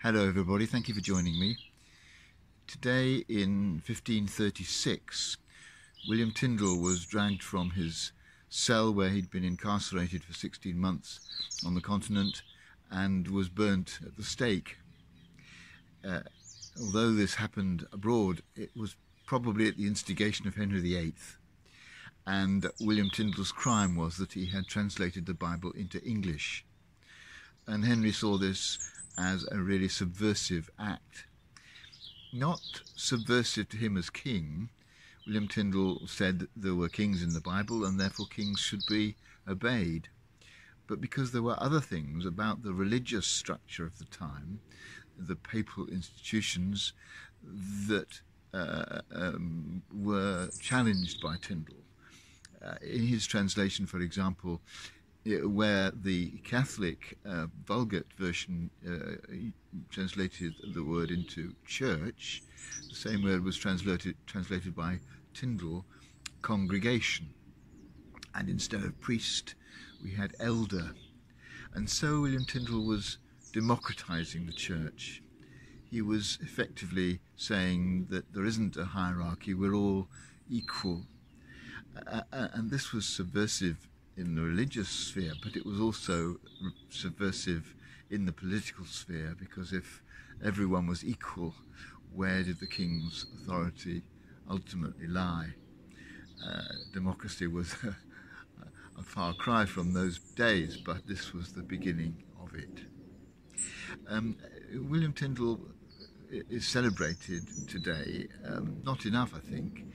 Hello everybody, thank you for joining me. Today in 1536, William Tyndale was dragged from his cell where he'd been incarcerated for 16 months on the continent and was burnt at the stake. Although this happened abroad, it was probably at the instigation of Henry VIII, and William Tyndale's crime was that he had translated the Bible into English, and Henry saw this as a really subversive act. Not subversive to him as king. William Tyndale said there were kings in the Bible and therefore kings should be obeyed. But because there were other things about the religious structure of the time, the papal institutions, that were challenged by Tyndale. In his translation, for example, where the Catholic Vulgate version translated the word into church, the same word was translated by Tyndale, congregation. And instead of priest, we had elder. And so William Tyndale was democratizing the church. He was effectively saying that there isn't a hierarchy, we're all equal. And this was subversive in the religious sphere, but it was also subversive in the political sphere, because if everyone was equal, where did the king's authority ultimately lie? Democracy was a far cry from those days, but this was the beginning of it. William Tyndale is celebrated today, not enough I think,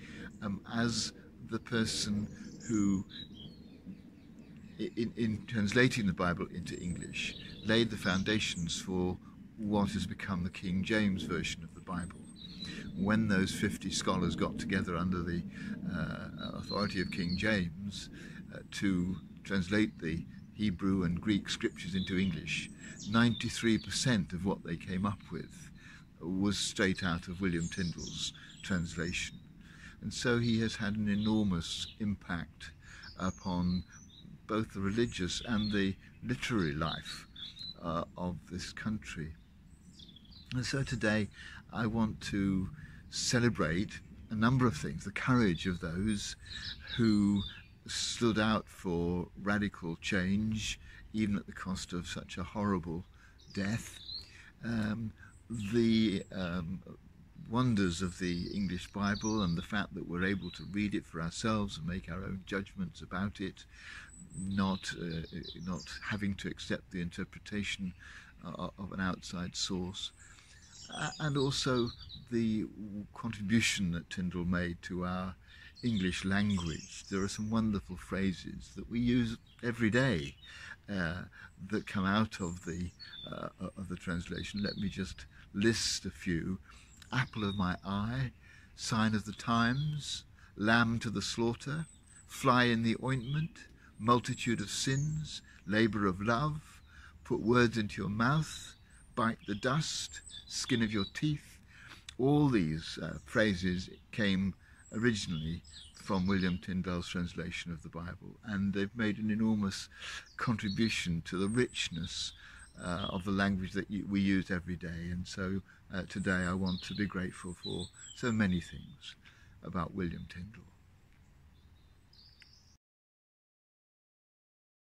as the person who, in translating the Bible into English, laid the foundations for what has become the King James Version of the Bible. When those 50 scholars got together under the authority of King James to translate the Hebrew and Greek scriptures into English, 93% of what they came up with was straight out of William Tyndale's translation. And so he has had an enormous impact upon both the religious and the literary life of this country. And so today I want to celebrate a number of things: the courage of those who stood out for radical change, even at the cost of such a horrible death, the wonders of the English Bible and the fact that we're able to read it for ourselves and make our own judgments about it, not having to accept the interpretation of an outside source, and also the contribution that Tyndale made to our English language. There are some wonderful phrases that we use every day that come out of the translation. Let me just list a few. Apple of my eye, sign of the times, lamb to the slaughter, fly in the ointment, multitude of sins, labour of love, put words into your mouth, bite the dust, skin of your teeth. All these phrases came originally from William Tyndale's translation of the Bible, and they've made an enormous contribution to the richness of the language that we use every day. And so today I want to be grateful for so many things about William Tyndale.